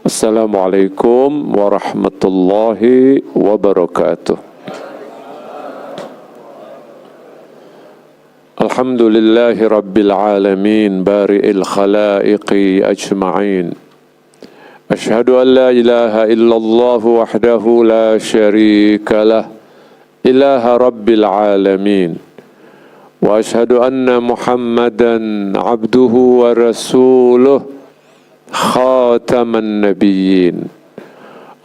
Assalamualaikum warahmatullahi wabarakatuh. Alhamdulillahi rabbil alamin bari'il khalaiqi ajma'in. Ashhadu an la ilaha illallah wahdahu la syarika lah ilaha rabbil alamin. Wa ashhadu anna Muhammadan abduhu wa rasuluh khataman nabiyyin.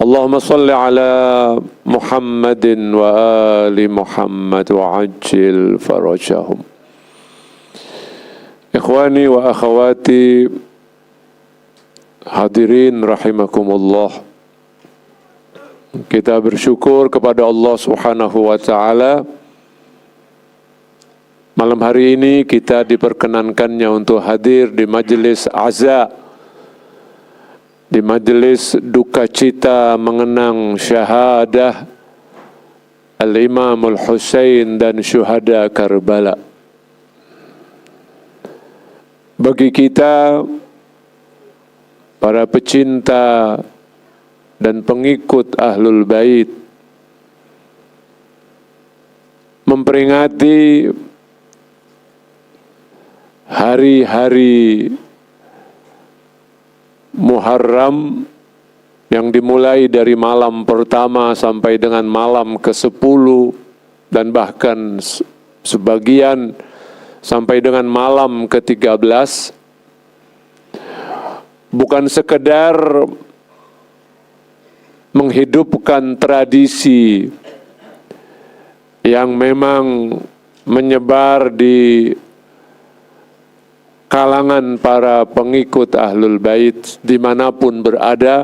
Allahumma salli ala Muhammadin wa ali Muhammad wa ajil farajahum. Ikhwani wa akhawati hadirin rahimakumullah. Kita bersyukur kepada Allah Subhanahu wa taala. Malam hari ini kita diperkenankannya untuk hadir di majelis aza, di majelis duka cita mengenang syahadah Al-Imam Al-Husain dan syuhada Karbala. Bagi kita, para pecinta dan pengikut Ahlul Bait, memperingati hari-hari Muharram yang dimulai dari malam pertama sampai dengan malam ke-10 dan bahkan sebagian sampai dengan malam ke-13, bukan sekedar menghidupkan tradisi yang memang menyebar di kalangan para pengikut Ahlul Bait dimanapun berada,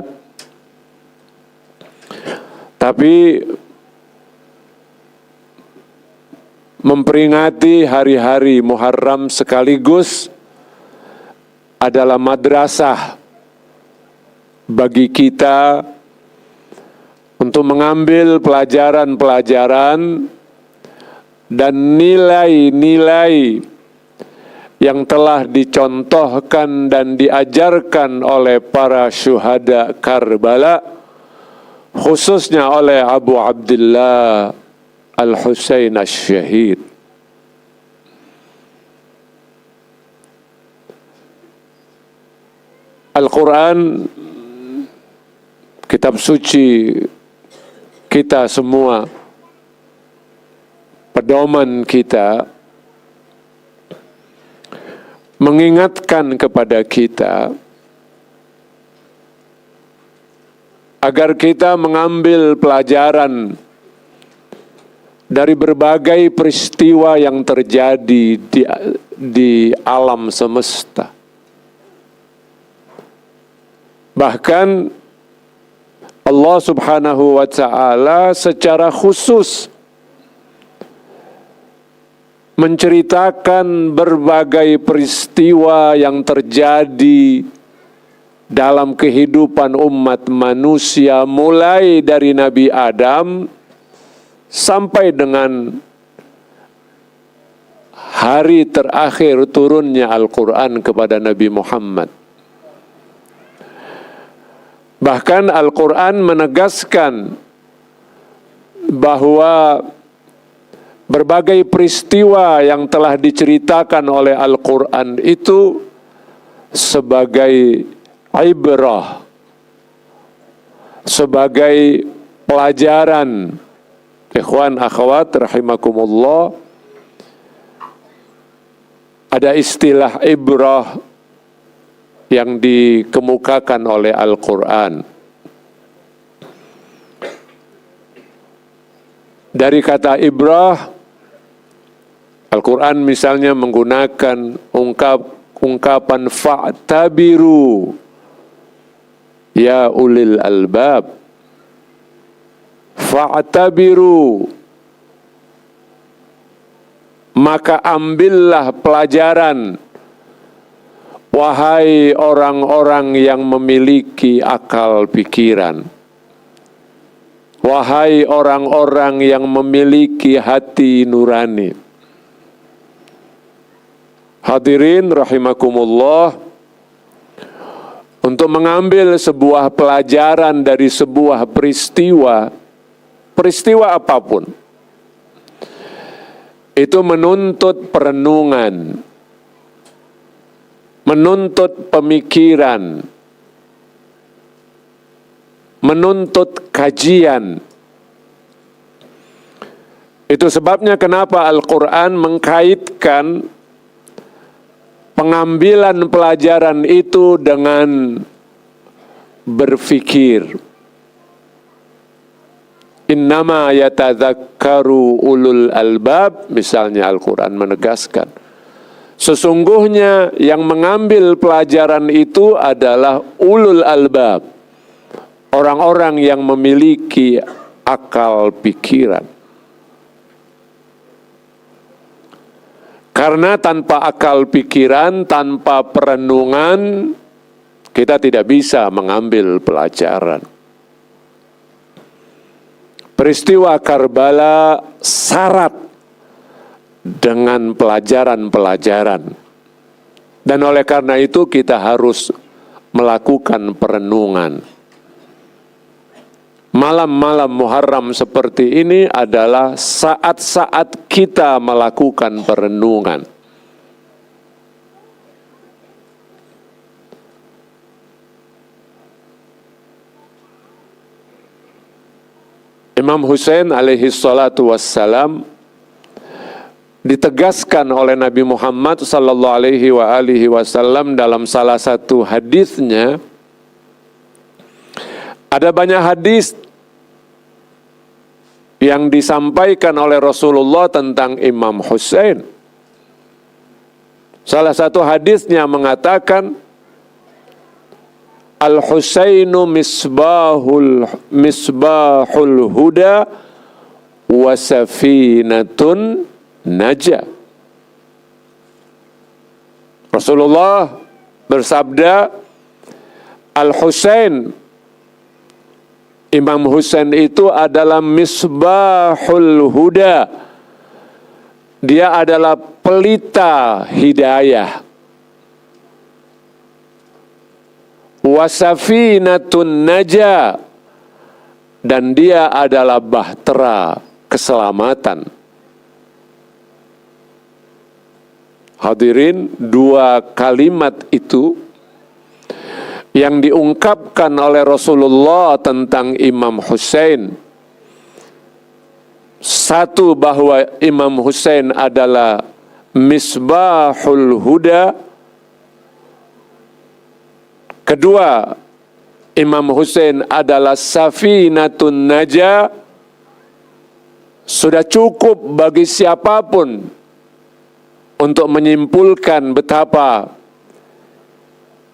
tapi memperingati hari-hari Muharram sekaligus adalah madrasah bagi kita untuk mengambil pelajaran-pelajaran dan nilai-nilai yang telah dicontohkan dan diajarkan oleh para syuhada Karbala, khususnya oleh Abu Abdullah Al-Husain Asy-Syahid. Al-Quran, kitab suci kita semua, pedoman kita, mengingatkan kepada kita agar kita mengambil pelajaran dari berbagai peristiwa yang terjadi di alam semesta. Bahkan Allah Subhanahu wa taala secara khusus menceritakan berbagai peristiwa yang terjadi dalam kehidupan umat manusia, mulai dari Nabi Adam sampai dengan hari terakhir turunnya Al-Quran kepada Nabi Muhammad. Bahkan Al-Quran menegaskan bahwa berbagai peristiwa yang telah diceritakan oleh Al-Quran itu sebagai ibrah, sebagai pelajaran. Ikhwan akhwat rahimakumullah, ada istilah ibrah yang dikemukakan oleh Al-Quran. Dari kata ibrah, Al-Quran misalnya menggunakan ungkapan fa'tabiru ya ulil albab. Fa'tabiru, maka ambillah pelajaran, wahai orang-orang yang memiliki akal pikiran, wahai orang-orang yang memiliki hati nurani. Hadirin rahimakumullah, untuk mengambil sebuah pelajaran dari sebuah peristiwa apapun, itu menuntut perenungan, menuntut pemikiran, menuntut kajian. Itu sebabnya kenapa Al-Quran mengkaitkan pengambilan pelajaran itu dengan berfikir. Innama yatadzakkaru ulul albab, misalnya Al-Quran menegaskan. Sesungguhnya yang mengambil pelajaran itu adalah ulul albab, orang-orang yang memiliki akal pikiran. Karena tanpa akal pikiran, tanpa perenungan, kita tidak bisa mengambil pelajaran. Peristiwa Karbala syarat dengan pelajaran-pelajaran. Dan oleh karena itu kita harus melakukan perenungan. Malam-malam Muharram seperti ini adalah saat-saat kita melakukan perenungan. Imam Husain alaihi salatu wassalam ditegaskan oleh Nabi Muhammad sallallahu alaihi wasallam dalam salah satu hadisnya. Ada banyak hadis yang disampaikan oleh Rasulullah tentang Imam Husain. Salah satu hadisnya mengatakan, Al-Husainu misbahul huda wa safinatun najah. Rasulullah bersabda, Al-Husain, Imam Husain itu adalah misbahul huda. Dia adalah pelita hidayah. Wasafinatun najah, dan dia adalah bahtera keselamatan. Hadirin, dua kalimat itu yang diungkapkan oleh Rasulullah tentang Imam Husain. Satu, bahwa Imam Husain adalah misbahul huda. Kedua, Imam Husain adalah safinatun najah. Sudah cukup bagi siapapun untuk menyimpulkan betapa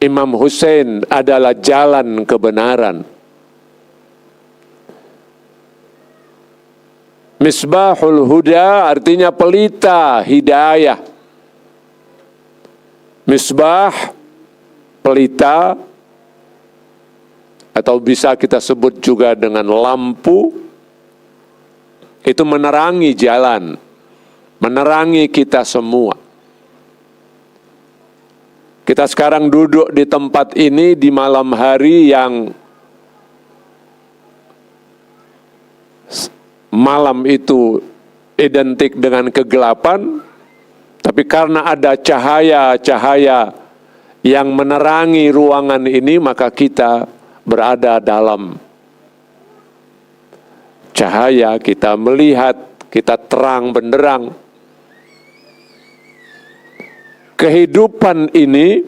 Imam Husain adalah jalan kebenaran. Misbahul huda artinya pelita hidayah. Misbah, pelita, atau bisa kita sebut juga dengan lampu, itu menerangi jalan, menerangi kita semua. Kita sekarang duduk di tempat ini di malam hari yang malam itu identik dengan kegelapan, tapi karena ada cahaya-cahaya yang menerangi ruangan ini, maka kita berada dalam cahaya, kita melihat, kita terang benderang. Kehidupan ini,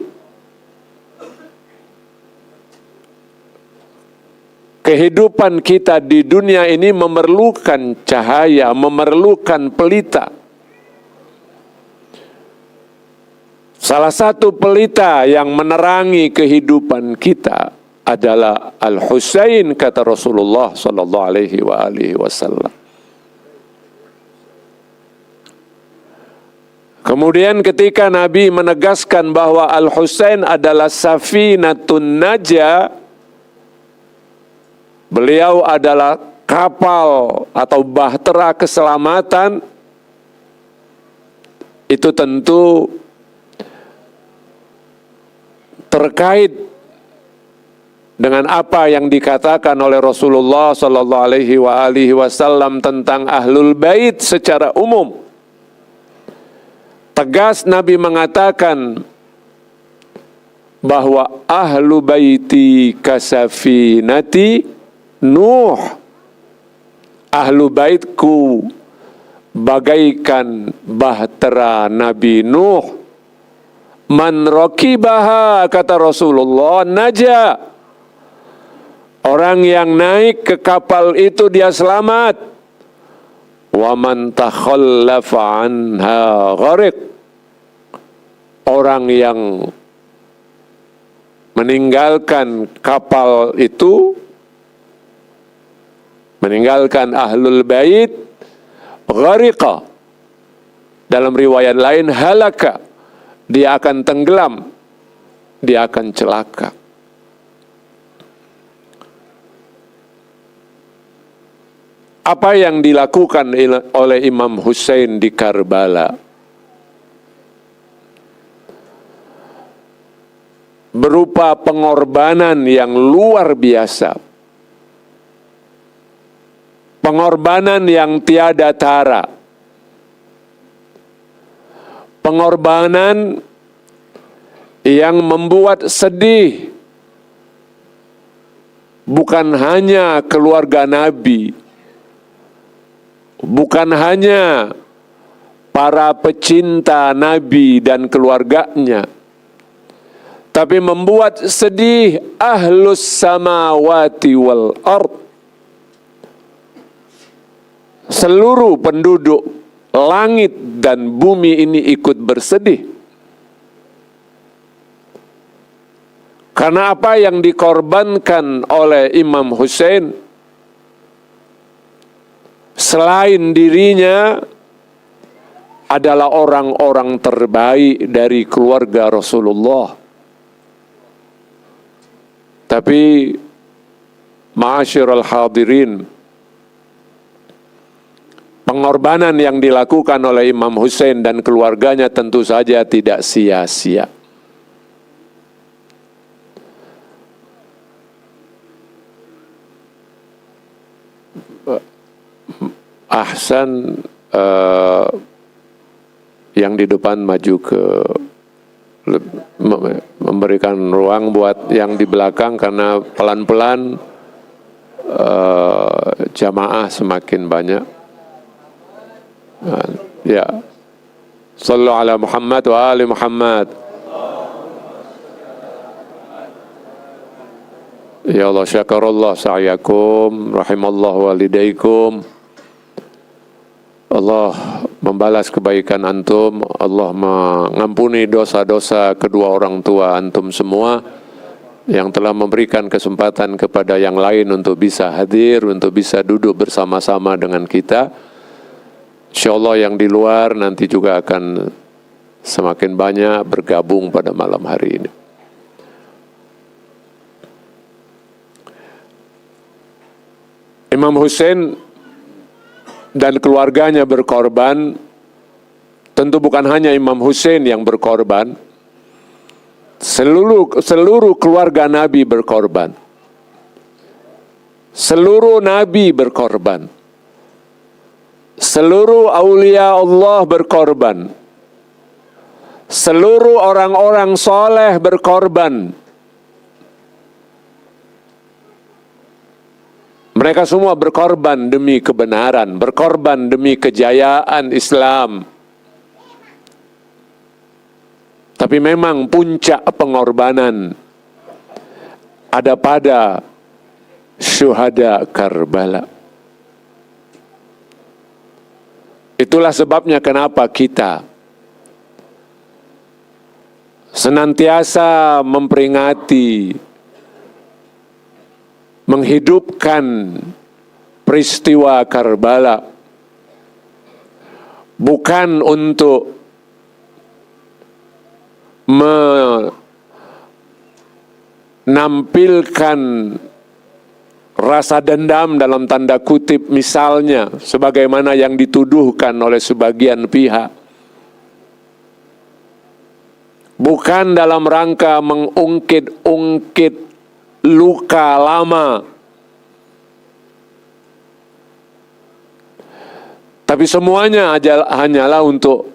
kehidupan kita di dunia ini memerlukan cahaya, memerlukan pelita. Salah satu pelita yang menerangi kehidupan kita adalah Al-Husain, kata Rasulullah sallallahu alaihi wasallam. Kemudian ketika Nabi menegaskan bahwa Al-Husain adalah safinatun najah, beliau adalah kapal atau bahtera keselamatan, itu tentu terkait dengan apa yang dikatakan oleh Rasulullah sallallahu alaihi wasallam tentang ahlul bait secara umum. Tegas Nabi mengatakan bahwa ahlu baiti kasafinati Nuh. Ahlu baitku bagaikan bahtera Nabi Nuh. Man rakibaha, kata Rasulullah, naja. Orang yang naik ke kapal itu dia selamat. Wa man takhallafa anha gharik. Orang yang meninggalkan kapal itu, meninggalkan ahlul bait, ghariqa. Dalam riwayat lain halaka. Dia akan tenggelam, dia akan celaka. Apa yang dilakukan oleh Imam Hussein di Karbala berupa pengorbanan yang luar biasa, pengorbanan yang tiada tara, pengorbanan yang membuat sedih bukan hanya keluarga Nabi, bukan hanya para pecinta Nabi dan keluarganya, tapi membuat sedih ahlus samawati wal ard. Seluruh penduduk langit dan bumi ini ikut bersedih. Karena apa yang dikorbankan oleh Imam Hussein, selain dirinya, adalah orang-orang terbaik dari keluarga Rasulullah. Tapi, ma'asyiral hadirin, pengorbanan yang dilakukan oleh Imam Hussein dan keluarganya tentu saja tidak sia-sia. Ahsan, yang di depan maju ke memberikan ruang buat yang di belakang, karena pelan-pelan jamaah semakin banyak. Ya, sallu ala Muhammad wa ali Muhammad. Ya Allah, syakarallah sa'yakum, rahimallahu walidaykum. Allah membalas kebaikan antum, Allah mengampuni dosa-dosa kedua orang tua antum semua yang telah memberikan kesempatan kepada yang lain untuk bisa hadir, untuk bisa duduk bersama-sama dengan kita. InsyaAllah yang di luar nanti juga akan semakin banyak bergabung pada malam hari ini. Imam Hussein dan keluarganya berkorban. Tentu bukan hanya Imam Hussein yang berkorban, seluruh keluarga Nabi berkorban, seluruh Nabi berkorban, seluruh aulia Allah berkorban, seluruh orang-orang soleh berkorban. Mereka semua berkorban demi kebenaran, berkorban demi kejayaan Islam. Tapi memang puncak pengorbanan ada pada syuhada Karbala. Itulah sebabnya kenapa kita senantiasa memperingati, menghidupkan peristiwa Karbala, bukan untuk menampilkan rasa dendam dalam tanda kutip misalnya, sebagaimana yang dituduhkan oleh sebagian pihak. Bukan dalam rangka mengungkit-ungkit luka lama. Tapi semuanya hanyalah untuk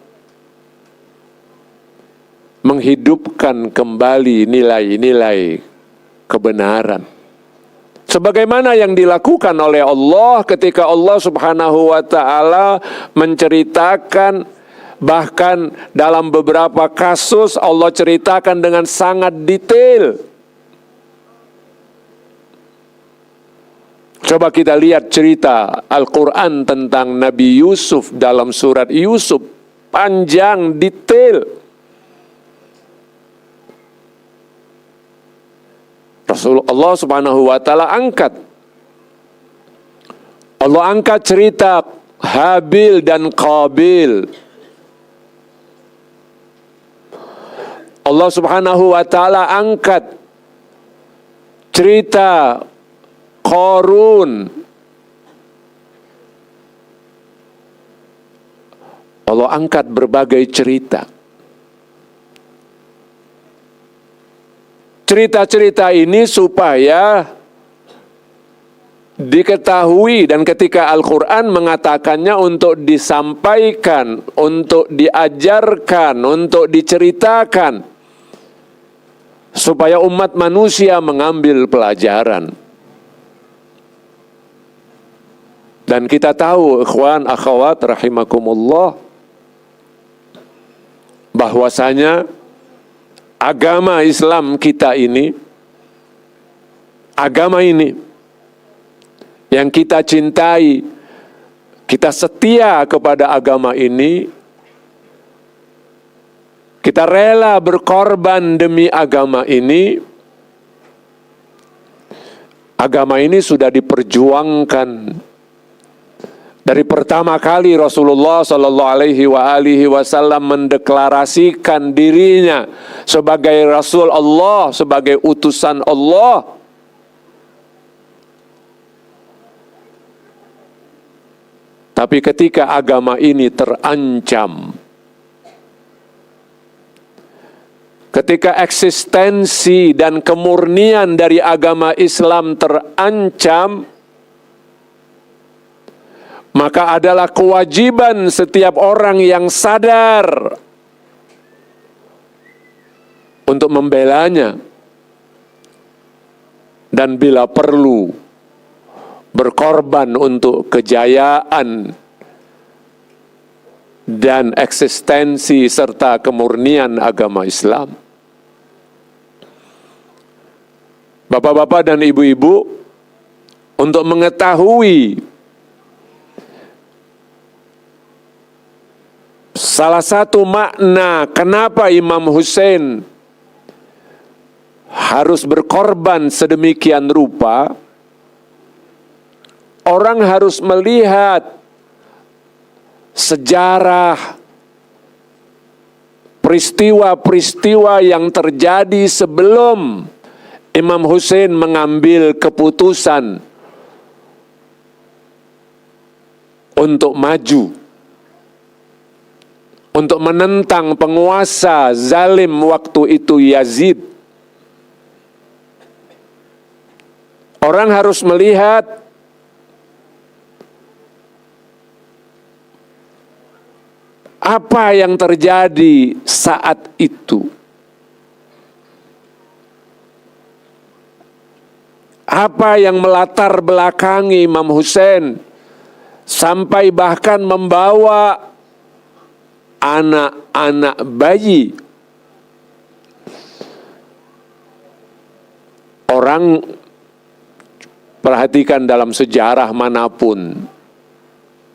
menghidupkan kembali nilai-nilai kebenaran. Sebagaimana yang dilakukan oleh Allah ketika Allah Subhanahu wa ta'ala menceritakan, bahkan dalam beberapa kasus Allah ceritakan dengan sangat detail. Coba kita lihat cerita Al-Quran tentang Nabi Yusuf dalam surat Yusuf. Panjang, detail. Rasulullah Subhanahu wa ta'ala angkat. Allah angkat cerita Habil dan Qabil. Allah Subhanahu wa ta'ala angkat cerita Qarun. Allah angkat berbagai cerita. Cerita-cerita ini supaya diketahui, dan ketika Al-Quran mengatakannya untuk disampaikan, untuk diajarkan, untuk diceritakan, supaya umat manusia mengambil pelajaran. Dan kita tahu, ikhwan, akhwat, rahimakumullah, bahwasanya agama Islam kita ini, agama ini yang kita cintai, kita setia kepada agama ini, kita rela berkorban demi agama ini. Agama ini sudah diperjuangkan dari pertama kali Rasulullah Sallallahu Alaihi Wasallam mendeklarasikan dirinya sebagai Rasul Allah, sebagai utusan Allah. Tapi ketika agama ini terancam, ketika eksistensi dan kemurnian dari agama Islam terancam, maka adalah kewajiban setiap orang yang sadar untuk membelanya, dan bila perlu berkorban untuk kejayaan dan eksistensi serta kemurnian agama Islam. Bapak-bapak dan ibu-ibu, untuk mengetahui salah satu makna kenapa Imam Hussein harus berkorban sedemikian rupa, orang harus melihat sejarah peristiwa-peristiwa yang terjadi sebelum Imam Hussein mengambil keputusan untuk maju, untuk menentang penguasa zalim waktu itu, Yazid. Orang harus melihat apa yang terjadi saat itu. Apa yang melatar belakangi Imam Hussein sampai bahkan membawa anak-anak bayi. Orang perhatikan dalam sejarah manapun,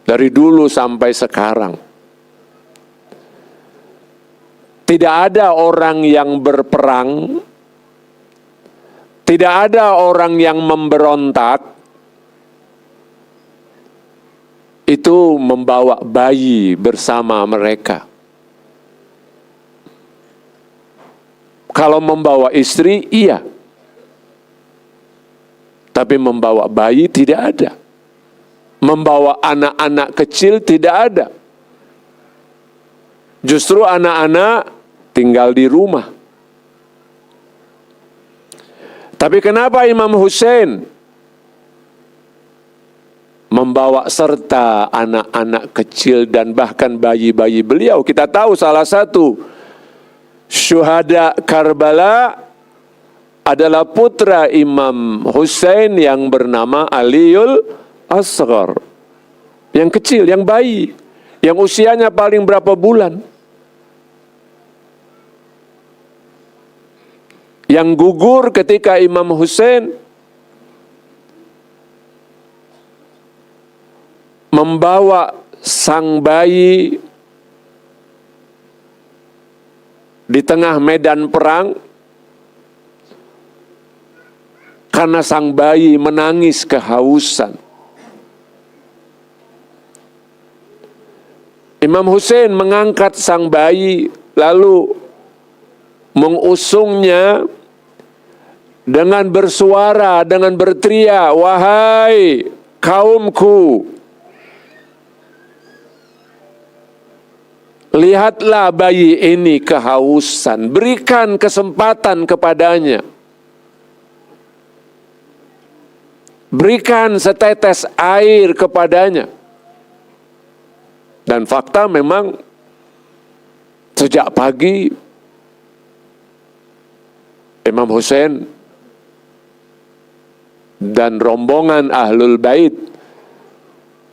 dari dulu sampai sekarang, tidak ada orang yang berperang, tidak ada orang yang memberontak itu membawa bayi bersama mereka. Kalau membawa istri, iya. Tapi membawa bayi tidak ada. Membawa anak-anak kecil tidak ada. Justru anak-anak tinggal di rumah. Tapi kenapa Imam Hussein membawa serta anak-anak kecil dan bahkan bayi-bayi beliau? Kita tahu salah satu syuhada Karbala adalah putra Imam Hussein yang bernama Aliul Asghar. Yang kecil, yang bayi, yang usianya paling berapa bulan. Yang gugur ketika Imam Hussein membawa sang bayi di tengah medan perang karena sang bayi menangis kehausan. Imam Hussein mengangkat sang bayi lalu mengusungnya dengan bersuara, dengan berteriak, "Wahai kaumku, lihatlah bayi ini kehausan, berikan kesempatan kepadanya. Berikan setetes air kepadanya." Dan fakta memang sejak pagi Imam Hussein dan rombongan Ahlul Bait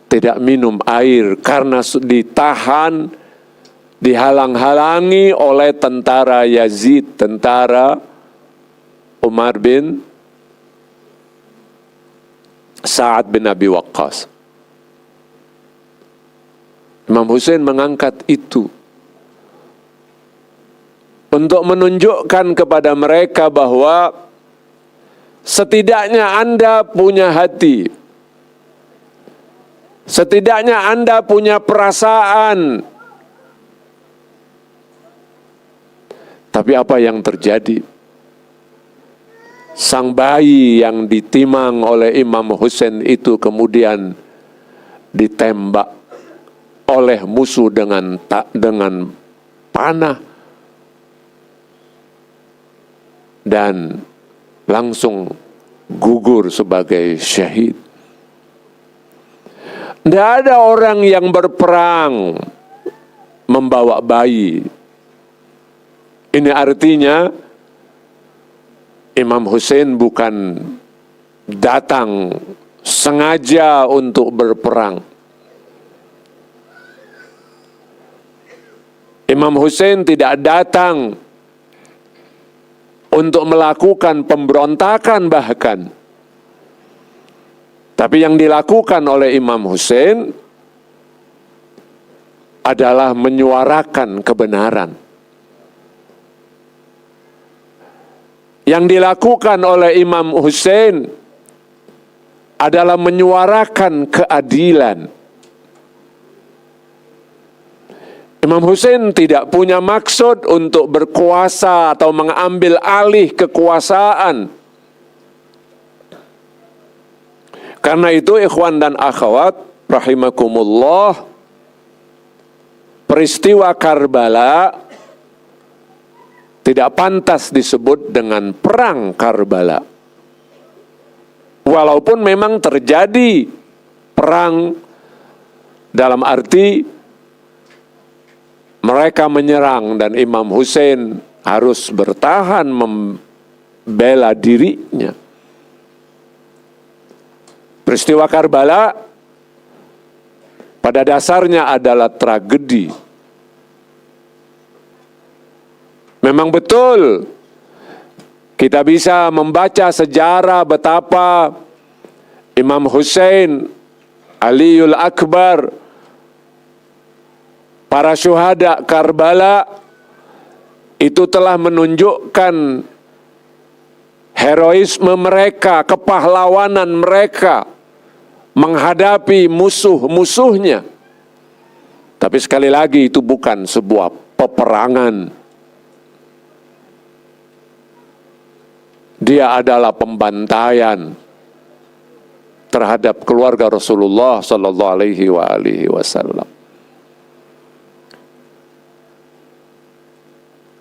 tidak minum air karena ditahan, dihalang-halangi oleh tentara Yazid, tentara Umar bin Sa'ad bin Abi Waqqas. Imam Hussein mengangkat itu untuk menunjukkan kepada mereka bahwa setidaknya Anda punya hati, setidaknya Anda punya perasaan. Tapi apa yang terjadi? Sang bayi yang ditimang oleh Imam Hussein itu kemudian ditembak oleh musuh dengan panah dan langsung gugur sebagai syahid. Tidak ada orang yang berperang membawa bayi. Ini artinya Imam Hussein bukan datang sengaja untuk berperang. Imam Hussein tidak datang untuk melakukan pemberontakan bahkan. Tapi yang dilakukan oleh Imam Hussein adalah menyuarakan kebenaran. Yang dilakukan oleh Imam Hussein adalah menyuarakan keadilan. Imam Hussein tidak punya maksud untuk berkuasa atau mengambil alih kekuasaan. Karena itu ikhwan dan akhwat rahimakumullah, peristiwa Karbala tidak pantas disebut dengan perang Karbala. Walaupun memang terjadi perang dalam arti mereka menyerang dan Imam Hussein harus bertahan membela dirinya. Peristiwa Karbala pada dasarnya adalah tragedi. Memang betul kita bisa membaca sejarah betapa Imam Hussein, Aliul Akbar, para syuhada Karbala itu telah menunjukkan heroisme mereka, kepahlawanan mereka menghadapi musuh-musuhnya. Tapi sekali lagi itu bukan sebuah peperangan. Dia adalah pembantaian terhadap keluarga Rasulullah sallallahu alaihi wasallam.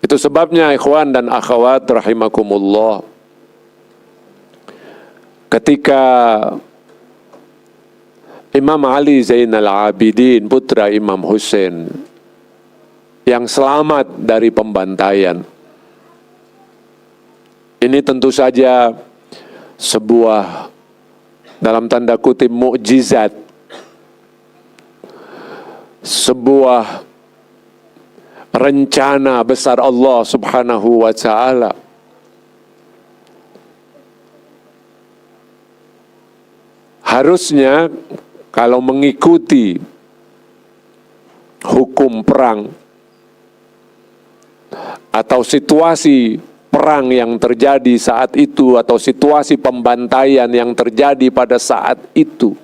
Itu sebabnya ikhwan dan akhwat rahimakumullah, ketika Imam Ali Zainal Abidin, putra Imam Hussein, yang selamat dari pembantaian. Ini tentu saja sebuah dalam tanda kutip mukjizat, sebuah rencana besar Allah Subhanahu wa ta'ala. Harusnya kalau mengikuti hukum perang atau situasi perang yang terjadi saat itu, atau situasi pembantaian yang terjadi pada saat itu,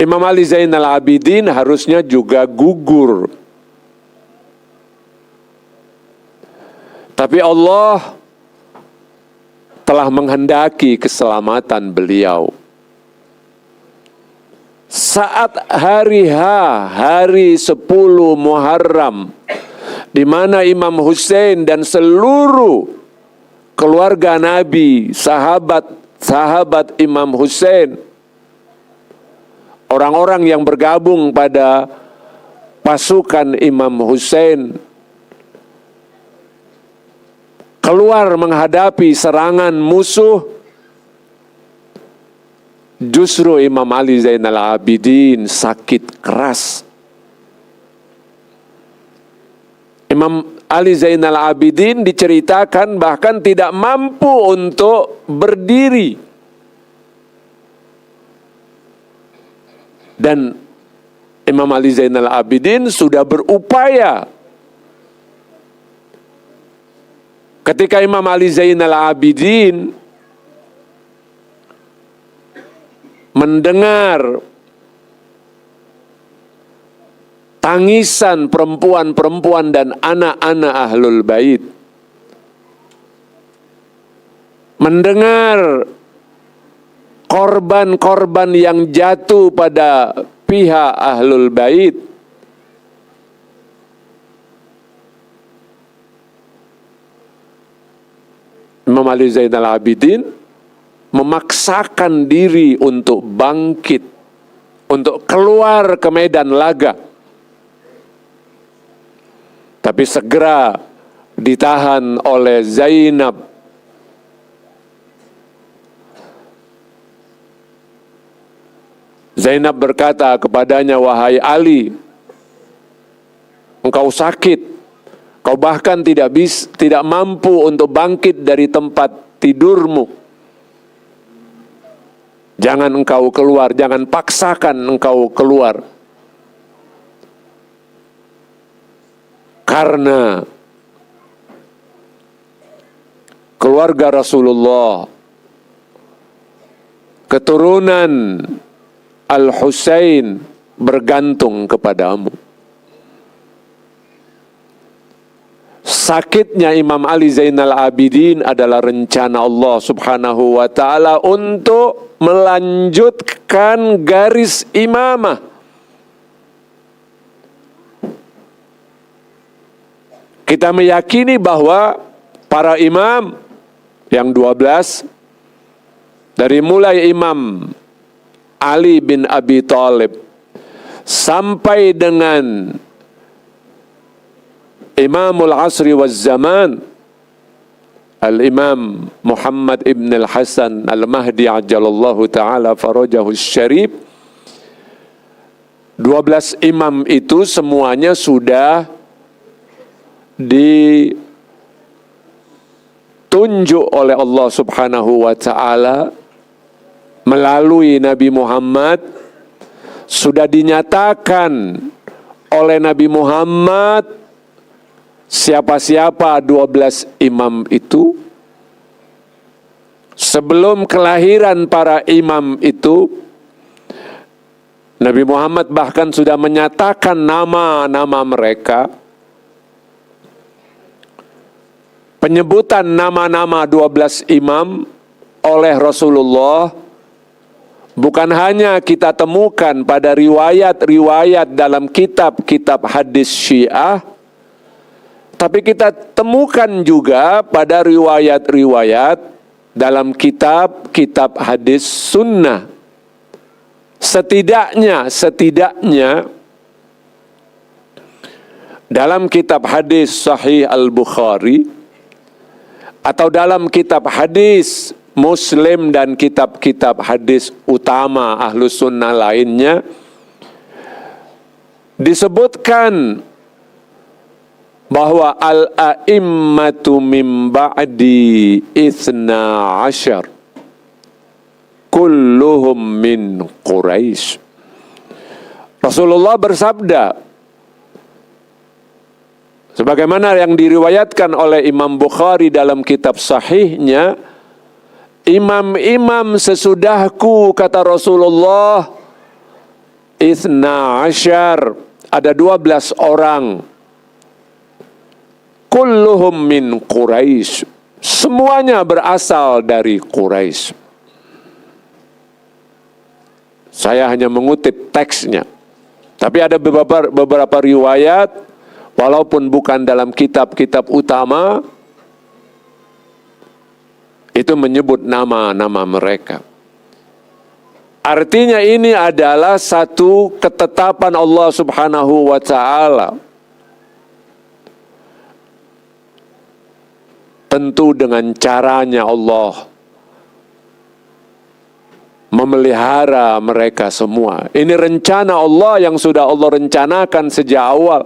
Imam Ali Zainal Abidin harusnya juga gugur. Tapi Allah telah menghendaki keselamatan beliau. Saat hari H, hari 10 Muharram, di mana Imam Hussein dan seluruh keluarga Nabi, sahabat Imam Hussein, orang-orang yang bergabung pada pasukan Imam Hussein, keluar menghadapi serangan musuh, justru Imam Ali Zainal Abidin sakit keras. Imam Ali Zainal Abidin diceritakan bahkan tidak mampu untuk berdiri. Dan Imam Ali Zainal Abidin sudah berupaya. Ketika Imam Ali Zainal Abidin mendengar tangisan perempuan-perempuan dan anak-anak Ahlul Bait, mendengar korban-korban yang jatuh pada pihak Ahlul Bait, Imam Ali Zainal Abidin memaksakan diri untuk bangkit, untuk keluar ke medan laga. Tapi segera ditahan oleh Zainab. Zainab berkata kepadanya, "Wahai Ali, engkau sakit, kau bahkan tidak mampu untuk bangkit dari tempat tidurmu. Jangan engkau keluar, jangan paksakan engkau keluar. Karena keluarga Rasulullah, keturunan Al-Husain bergantung kepadamu." Sakitnya Imam Ali Zainal Abidin adalah rencana Allah Subhanahu wa ta'ala untuk melanjutkan garis imamah. Kita meyakini bahwa para imam yang 12, dari mulai Imam Ali bin Abi Thalib sampai dengan Imamul Asri wal Zaman, Al-Imam Muhammad ibn al-Hasan al-Mahdi ajalallahu ta'ala farajahu syarif, 12 imam itu semuanya sudah ditunjuk oleh Allah Subhanahu wa ta'ala melalui Nabi Muhammad, sudah dinyatakan oleh Nabi Muhammad siapa-siapa 12 imam itu. Sebelum kelahiran para imam itu, Nabi Muhammad bahkan sudah menyatakan nama-nama mereka. Penyebutan nama-nama 12 imam oleh Rasulullah bukan hanya kita temukan pada riwayat-riwayat dalam kitab-kitab hadis Syiah, tapi kita temukan juga pada riwayat-riwayat dalam kitab hadis sunnah. Setidaknya dalam kitab hadis Sahih Al-Bukhari atau dalam kitab hadis Muslim dan kitab-kitab hadis utama Ahlus Sunnah lainnya disebutkan bahwa al-a'immatu min ba'di itsna asyar kulluhum min Quraisy. Rasulullah bersabda, sebagaimana yang diriwayatkan oleh Imam Bukhari dalam kitab sahihnya, imam-imam sesudahku, kata Rasulullah, itsna asyar, ada 12 orang. Kulluhum min Quraisy, semuanya berasal dari Quraisy. Saya hanya mengutip teksnya. Tapi ada beberapa riwayat, walaupun bukan dalam kitab-kitab utama, itu menyebut nama-nama mereka. Artinya ini adalah satu ketetapan Allah Subhanahu wa ta'ala. Tentu dengan caranya Allah memelihara mereka semua. Ini rencana Allah yang sudah Allah rencanakan sejak awal.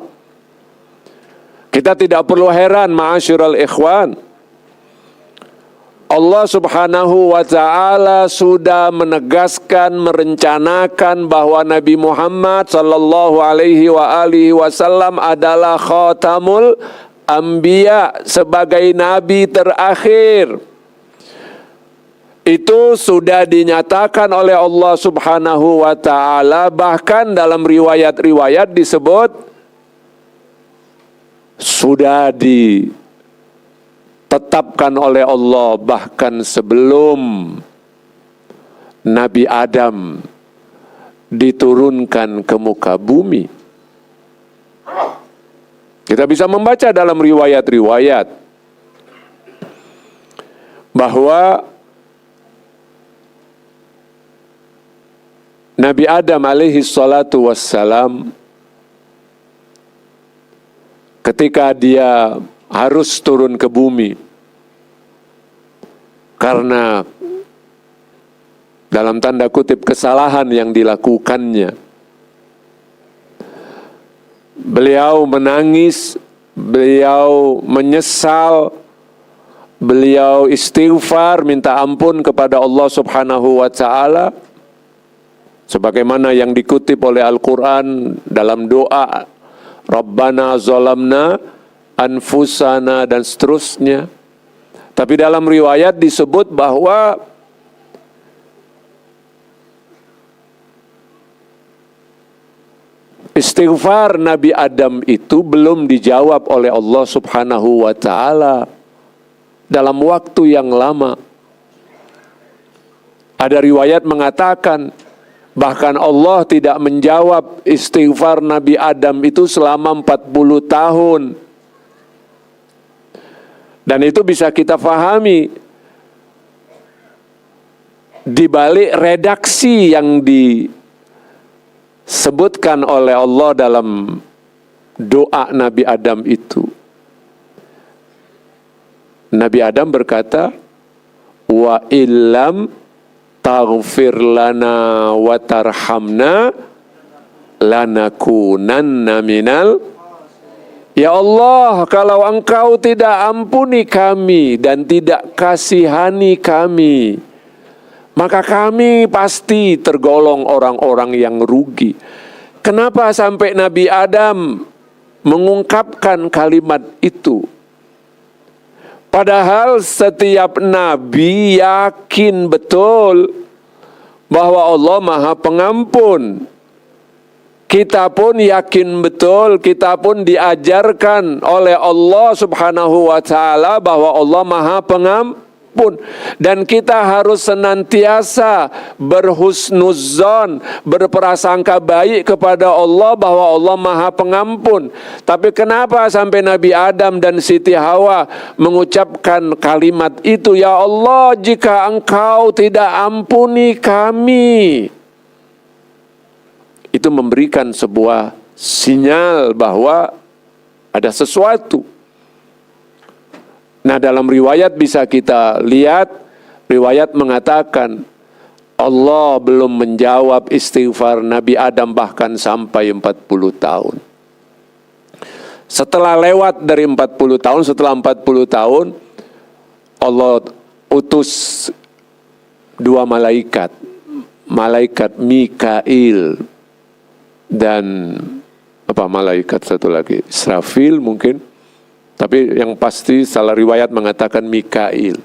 Kita tidak perlu heran, ma'asyiral ikhwan. Allah Subhanahu wa ta'ala sudah menegaskan, merencanakan bahwa Nabi Muhammad sallallahu alaihi wasallam adalah khatamul anbiya, sebagai nabi terakhir. Itu sudah dinyatakan oleh Allah Subhanahu wa ta'ala. Bahkan dalam riwayat-riwayat disebut sudah ditetapkan oleh Allah bahkan sebelum Nabi Adam diturunkan ke muka bumi. Kita bisa membaca dalam riwayat-riwayat bahwa Nabi Adam alaihi salatu wassalam, ketika dia harus turun ke bumi karena dalam tanda kutip kesalahan yang dilakukannya, beliau menangis, beliau menyesal, beliau istighfar, minta ampun kepada Allah Subhanahu wa ta'ala. Sebagaimana yang dikutip oleh Al-Quran dalam doa, Rabbana zalamna anfusana, dan seterusnya. Tapi dalam riwayat disebut bahwa istighfar Nabi Adam itu belum dijawab oleh Allah Subhanahu wa ta'ala dalam waktu yang lama. Ada riwayat mengatakan bahkan Allah tidak menjawab istighfar Nabi Adam itu selama 40 tahun. Dan itu bisa kita fahami di balik redaksi yang disebutkan oleh Allah dalam doa Nabi Adam itu. Nabi Adam berkata, wa illam taghfir lana wa tarhamna lanakunanna minal. Ya Allah, kalau Engkau tidak ampuni kami dan tidak kasihani kami, maka kami pasti tergolong orang-orang yang rugi. Kenapa sampai Nabi Adam mengungkapkan kalimat itu? Padahal setiap nabi yakin betul bahwa Allah Maha Pengampun. Kita pun yakin betul, kita pun diajarkan oleh Allah Subhanahu wa ta'ala bahwa Allah Maha pun. Dan kita harus senantiasa berhusnuzon, berprasangka baik kepada Allah bahwa Allah Maha Pengampun. Tapi kenapa sampai Nabi Adam dan Siti Hawa mengucapkan kalimat itu, ya Allah, jika Engkau tidak ampuni kami. Itu memberikan sebuah sinyal bahwa ada sesuatu. Nah, dalam riwayat bisa kita lihat, riwayat mengatakan Allah belum menjawab istighfar Nabi Adam bahkan sampai 40 tahun. Setelah lewat dari 40 tahun, setelah 40 tahun, Allah utus dua malaikat. Malaikat Mikail dan malaikat satu lagi, Israfil mungkin. Tapi yang pasti salah riwayat mengatakan Mikail.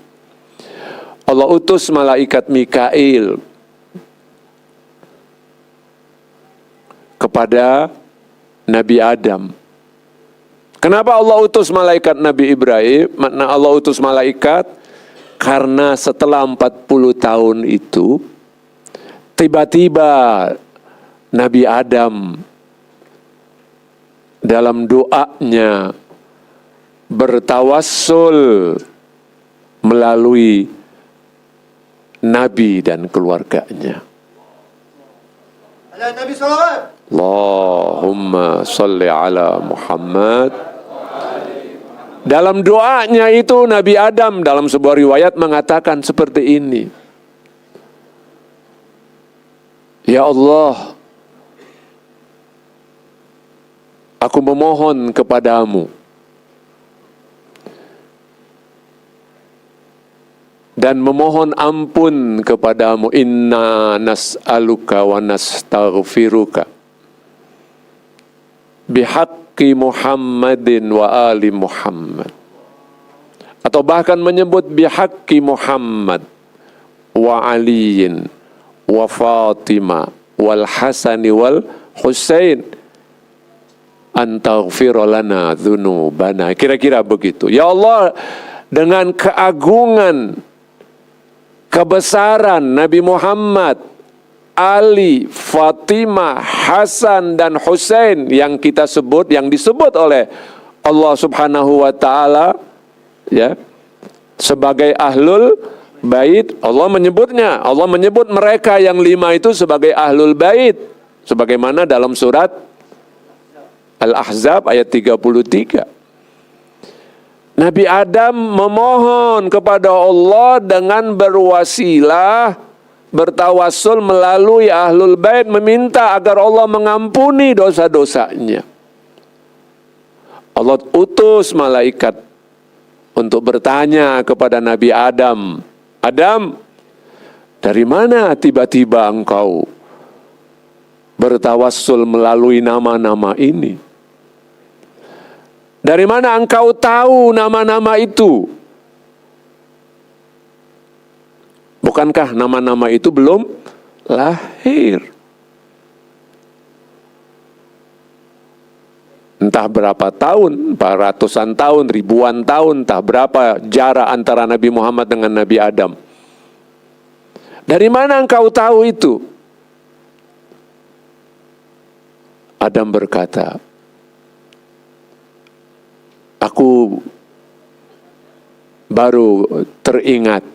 Allah utus malaikat Mikail kepada Nabi Adam. Kenapa Allah utus malaikat Nabi Ibrahim? Makna Allah utus malaikat karena setelah 40 tahun itu tiba-tiba Nabi Adam dalam doanya bertawassul melalui Nabi dan keluarganya. Allahumma salli ala Muhammad. Dalam doanya itu Nabi Adam dalam sebuah riwayat mengatakan seperti ini. Ya Allah, aku memohon kepadamu dan memohon ampun kepadamu, inna nas'aluka wa nastaghfiruka bihaqqi Muhammadin wa ali Muhammad, atau bahkan menyebut bihaqqi Muhammad wa aliyin wa Fatimah wal Hasani wal Husain antaghfira lana dzunubana. Kira-kira begitu. Ya Allah, dengan keagungan, kebesaran Nabi Muhammad, Ali, Fatimah, Hasan dan Husain yang kita sebut, yang disebut oleh Allah Subhanahu wa taala ya sebagai ahlul bait. Allah menyebutnya, Allah menyebut mereka yang 5 itu sebagai ahlul bait sebagaimana dalam surat Al-Ahzab ayat 33. Nabi Adam memohon kepada Allah dengan berwasilah, bertawassul melalui ahlul bait, meminta agar Allah mengampuni dosa-dosanya. Allah utus malaikat untuk bertanya kepada Nabi Adam, Adam, dari mana tiba-tiba engkau bertawassul melalui nama-nama ini? Dari mana engkau tahu nama-nama itu? Bukankah nama-nama itu belum lahir? Entah berapa tahun, 400-an tahun, ribuan tahun, entah berapa jarak antara Nabi Muhammad dengan Nabi Adam. Dari mana engkau tahu itu? Adam berkata, aku baru teringat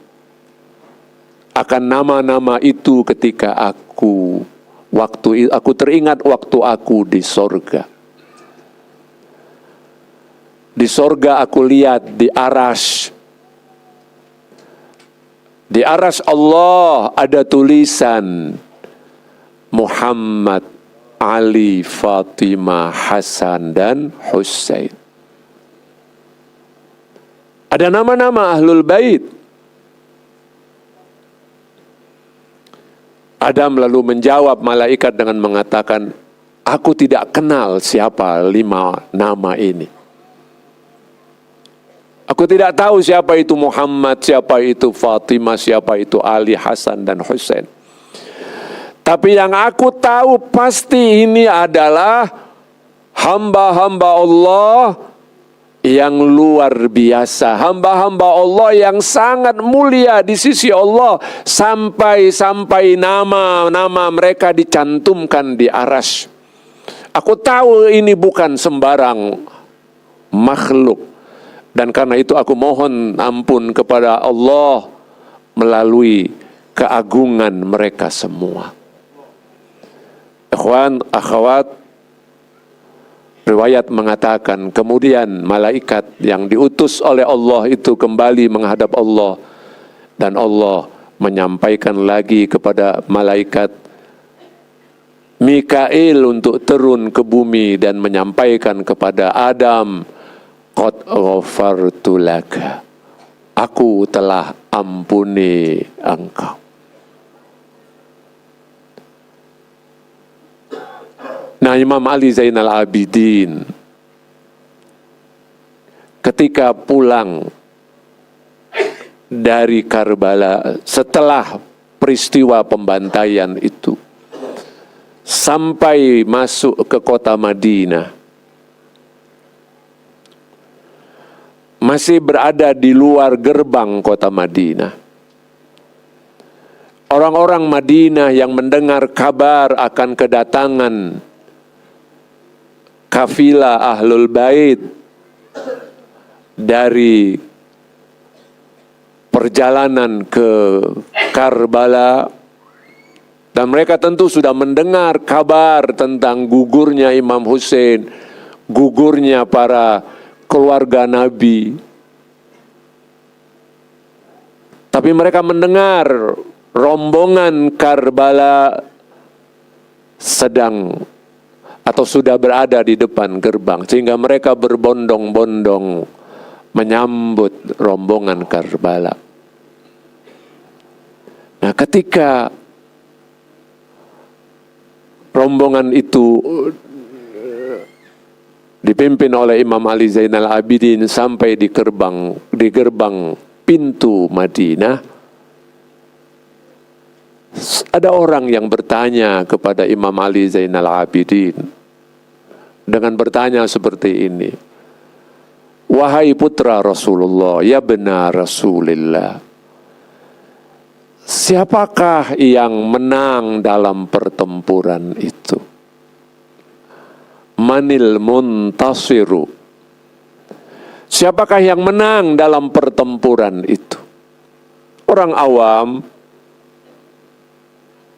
akan nama-nama itu ketika aku teringat waktu aku di sorga. Di sorga aku lihat di arasy. Di arasy Allah ada tulisan Muhammad, Ali, Fatimah, Hasan dan Husain. Ada nama-nama ahlul bait. Adam lalu menjawab malaikat dengan mengatakan, aku tidak kenal siapa 5 nama ini. Aku tidak tahu siapa itu Muhammad, siapa itu Fatimah, siapa itu Ali, Hasan dan Husain. Tapi yang aku tahu pasti ini adalah hamba-hamba Allah yang luar biasa, hamba-hamba Allah yang sangat mulia di sisi Allah, sampai nama mereka dicantumkan di arasy. Aku tahu ini bukan sembarang makhluk, dan karena itu aku mohon ampun kepada Allah melalui keagungan mereka semua. Ikhwan, akhwat, riwayat mengatakan kemudian malaikat yang diutus oleh Allah itu kembali menghadap Allah, dan Allah menyampaikan lagi kepada malaikat Mikail untuk turun ke bumi dan menyampaikan kepada Adam, qad ghafartu laka, aku telah ampuni engkau. Nah, Imam Ali Zainal Abidin ketika pulang dari Karbala setelah peristiwa pembantaian itu, sampai masuk ke kota Madinah, masih berada di luar gerbang kota Madinah. Orang-orang Madinah yang mendengar kabar akan kedatangan kafilah Ahlul Bait dari perjalanan ke Karbala, dan mereka tentu sudah mendengar kabar tentang gugurnya Imam Hussein, gugurnya para keluarga Nabi. Tapi mereka mendengar rombongan Karbala sedang atau sudah berada di depan gerbang, sehingga mereka berbondong-bondong menyambut rombongan Karbala. Nah, ketika rombongan itu dipimpin oleh Imam Ali Zainal Abidin sampai di gerbang pintu Madinah, ada orang yang bertanya kepada Imam Ali Zainal Abidin dengan bertanya seperti ini, wahai putra Rasulullah, ya benar Rasulullah, siapakah yang menang dalam pertempuran itu? Manil muntasiru, siapakah yang menang dalam pertempuran itu? Orang awam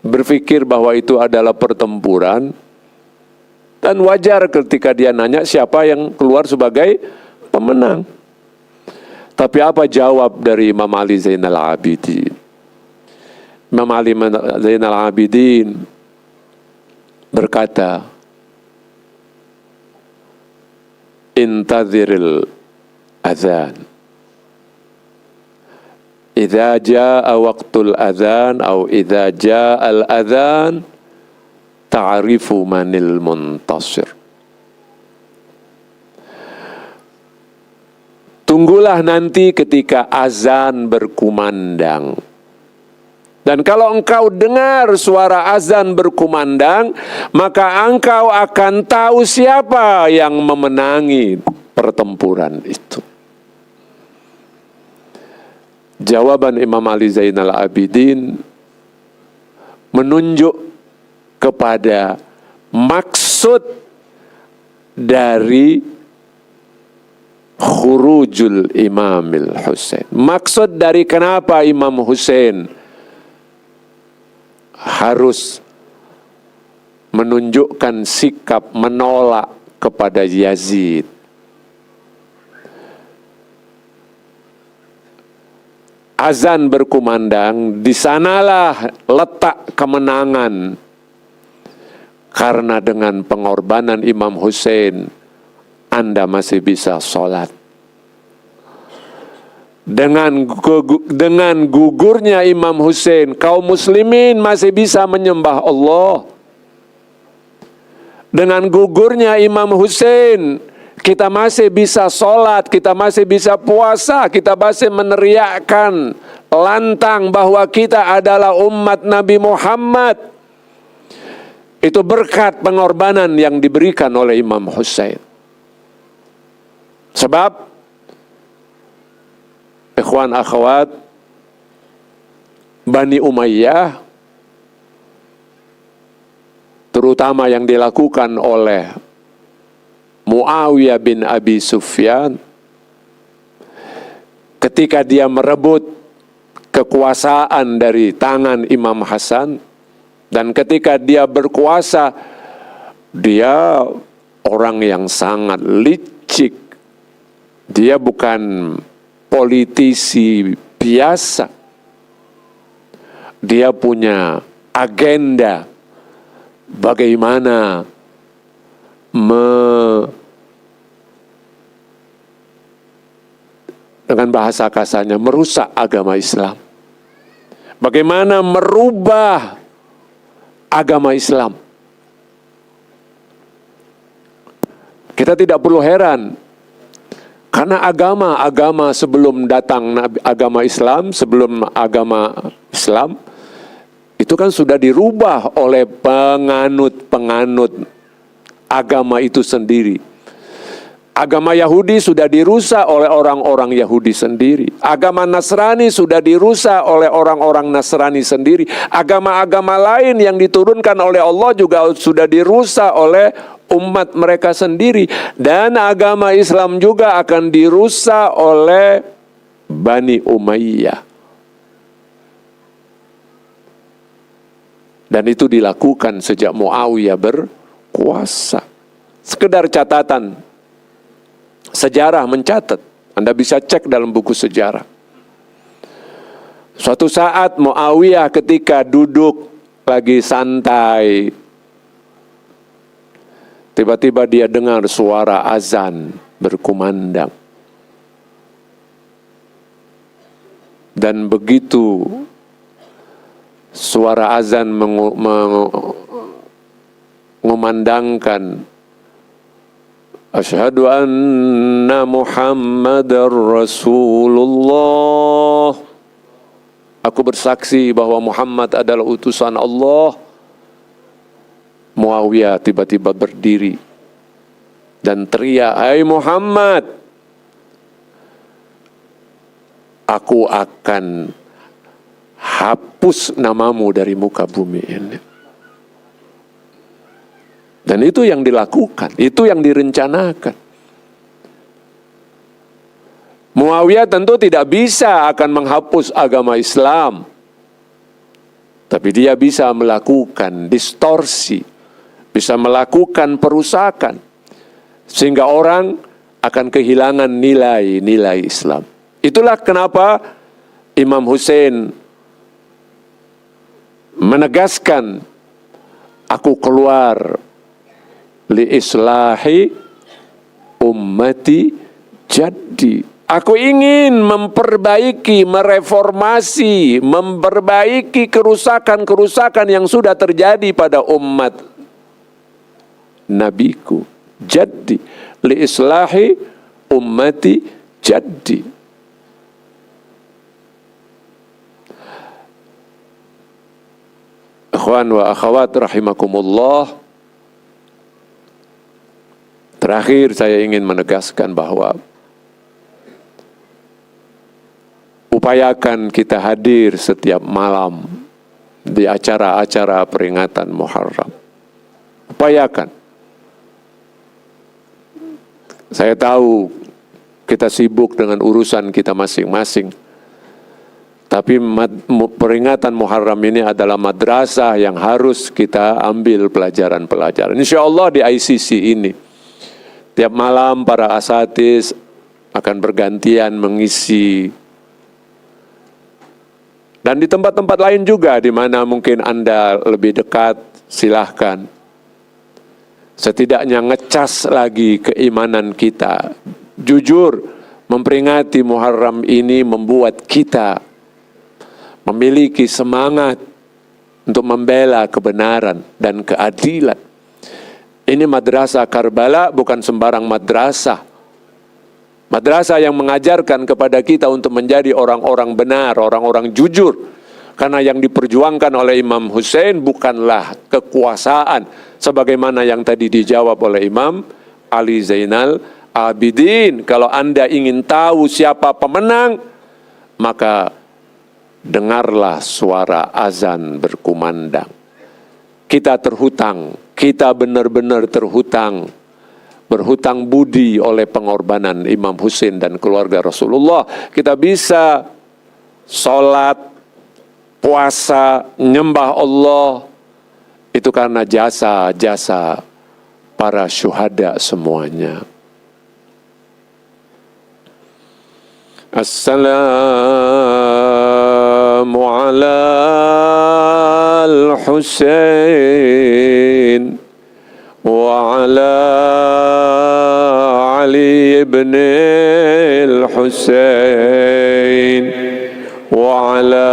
berpikir bahwa itu adalah pertempuran, dan wajar ketika dia nanya siapa yang keluar sebagai pemenang. Tapi apa jawab dari Imam Ali Zainal Abidin? Imam Ali Zainal Abidin berkata, intadhiril adzan, idza jaa waqtul adzan atau idza jaa al adzan ta'rifu manil muntasir. Tunggulah nanti ketika azan berkumandang, dan kalau engkau dengar suara azan berkumandang, maka engkau akan tahu siapa yang memenangi pertempuran itu. Jawaban Imam Ali Zainal Abidin menunjuk kepada maksud dari khurujul Imamil Husain. Maksud dari kenapa Imam Husain harus menunjukkan sikap menolak kepada Yazid. Azan berkumandang, di sanalah letak kemenangan. Karena dengan pengorbanan Imam Hussein, Anda masih bisa sholat. Dengan gugurnya Imam Hussein, kaum muslimin masih bisa menyembah Allah. Dengan gugurnya Imam Hussein, kita masih bisa sholat, kita masih bisa puasa, kita masih meneriakkan lantang bahwa kita adalah umat Nabi Muhammad. Itu berkat pengorbanan yang diberikan oleh Imam Hussein. Sebab ikhwan akhwat, Bani Umayyah, terutama yang dilakukan oleh Muawiyah bin Abi Sufyan ketika dia merebut kekuasaan dari tangan Imam Hasan, dan ketika dia berkuasa, dia orang yang sangat licik. Dia bukan politisi biasa. Dia punya agenda bagaimana dengan bahasa kasarnya merusak agama Islam. Bagaimana merubah agama Islam. Kita tidak perlu heran, karena agama sebelum datang agama Islam, sebelum agama Islam, itu kan sudah dirubah oleh penganut agama itu sendiri. Agama Yahudi sudah dirusak oleh orang-orang Yahudi sendiri. Agama Nasrani sudah dirusak oleh orang-orang Nasrani sendiri. Agama-agama lain yang diturunkan oleh Allah juga sudah dirusak oleh umat mereka sendiri. Dan agama Islam juga akan dirusak oleh Bani Umayyah. Dan itu dilakukan sejak Muawiyah berkuasa. Sekedar catatan, sejarah mencatat, Anda bisa cek dalam buku sejarah. Suatu saat Muawiyah ketika duduk lagi santai, tiba-tiba dia dengar suara azan berkumandang. Dan begitu suara azan mengumandangkan Asyhadu anna Muhammadar Rasulullah, aku bersaksi bahwa Muhammad adalah utusan Allah. Muawiyah tiba-tiba berdiri dan teriak, "Hai Muhammad, aku akan hapus namamu dari muka bumi ini." Dan itu yang dilakukan, itu yang direncanakan. Muawiyah tentu tidak bisa akan menghapus agama Islam, tapi dia bisa melakukan distorsi, bisa melakukan perusakan, sehingga orang akan kehilangan nilai-nilai Islam. Itulah kenapa Imam Hussein menegaskan, aku keluar li islahi ummati jaddi. Aku ingin memperbaiki, mereformasi, memperbaiki kerusakan-kerusakan yang sudah terjadi pada umat nabiku. Jaddi, li islahi ummati jaddi. Ikhwan wa akhwat rahimakumullah. Terakhir saya ingin menegaskan bahwa upayakan kita hadir setiap malam di acara-acara peringatan Muharram. Upayakan. Saya tahu kita sibuk dengan urusan kita masing-masing. Tapi peringatan Muharram ini adalah madrasah yang harus kita ambil pelajaran-pelajaran. Insya Allah di ICC ini, tiap malam para asatiz akan bergantian mengisi. Dan di tempat-tempat lain juga di mana mungkin Anda lebih dekat, silahkan. Setidaknya ngecas lagi keimanan kita. Jujur, memperingati Muharram ini membuat kita memiliki semangat untuk membela kebenaran dan keadilan. Ini madrasah Karbala bukan sembarang madrasah. Madrasah yang mengajarkan kepada kita untuk menjadi orang-orang benar, orang-orang jujur. Karena yang diperjuangkan oleh Imam Hussein bukanlah kekuasaan, sebagaimana yang tadi dijawab oleh Imam Ali Zainal abidin. Kalau Anda ingin tahu siapa pemenang, maka dengarlah suara azan berkumandang. Kita terhutang, kita benar-benar terhutang, berhutang budi oleh pengorbanan Imam Husain dan keluarga Rasulullah. Kita bisa sholat, puasa, nyembah Allah, itu karena jasa-jasa para syuhada semuanya. Assalamu ala al-Husain wa ala Ali ibn al-Husain wa ala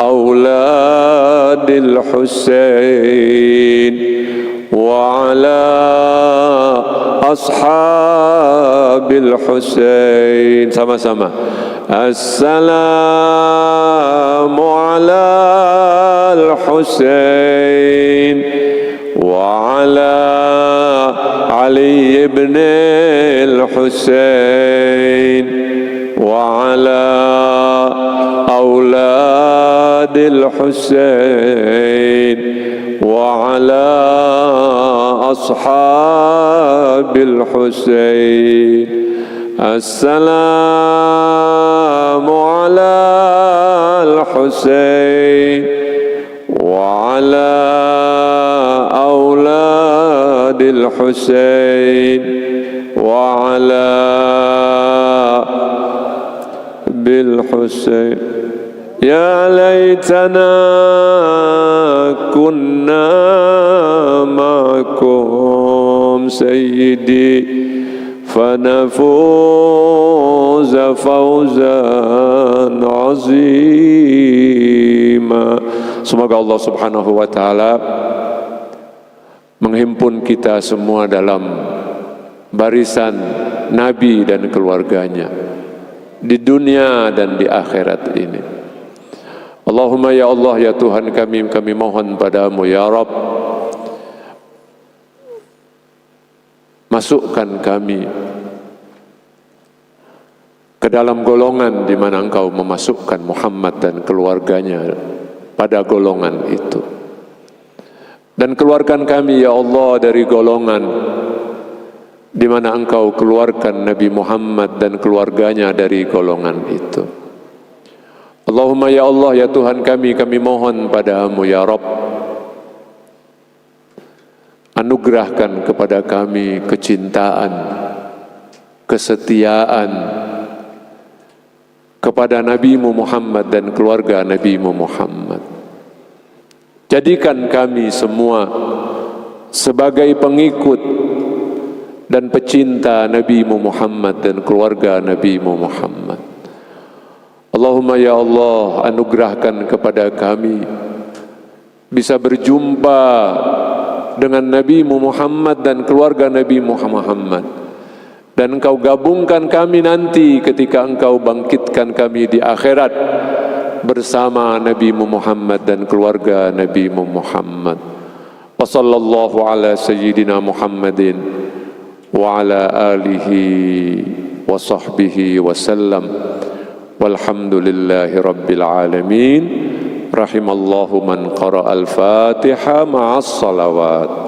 أولاد الحسين وعلى أصحاب الحسين sama-sama. السلام على الحسين وعلى علي بن الحسين وعلى أولاد الحسين وعلى أصحاب الحسين السلام على الحسين وعلى أولاد الحسين وعلى بالحسين يا ليتنا كنا معكم سيدي فنفوز فوزا عظيما. Semoga Allah Subhanahu wa taala menghimpun kita semua dalam barisan Nabi dan keluarganya di dunia dan di akhirat ini. Allahumma ya Allah ya Tuhan kami mohon padamu ya Rabb, masukkan kami ke dalam golongan di mana Engkau memasukkan Muhammad dan keluarganya pada golongan itu. Dan keluarkan kami ya Allah dari golongan di mana Engkau keluarkan Nabi Muhammad dan keluarganya dari golongan itu. Allahumma ya Allah ya Tuhan kami mohon padamu ya Rabb, anugerahkan kepada kami kecintaan, kesetiaan kepada Nabi-Mu Muhammad dan keluarga Nabi-Mu Muhammad. Jadikan kami semua sebagai pengikut dan pecinta Nabi-Mu Muhammad dan keluarga Nabi-Mu Muhammad. Allahumma ya Allah, anugerahkan kepada kami bisa berjumpa dengan Nabi-Mu Muhammad dan keluarga Nabi-Mu Muhammad. Dan Engkau gabungkan kami nanti ketika Engkau bangkitkan kami di akhirat bersama Nabi-Mu Muhammad dan keluarga Nabi-Mu Muhammad. Wa sallallahu ala sayyidina Muhammadin wa ala alihi wa sahbihi wa sallam. Walhamdulillahi rabbil alamin. Rahimallahu man qara'a al-Fatiha ma'as salawat.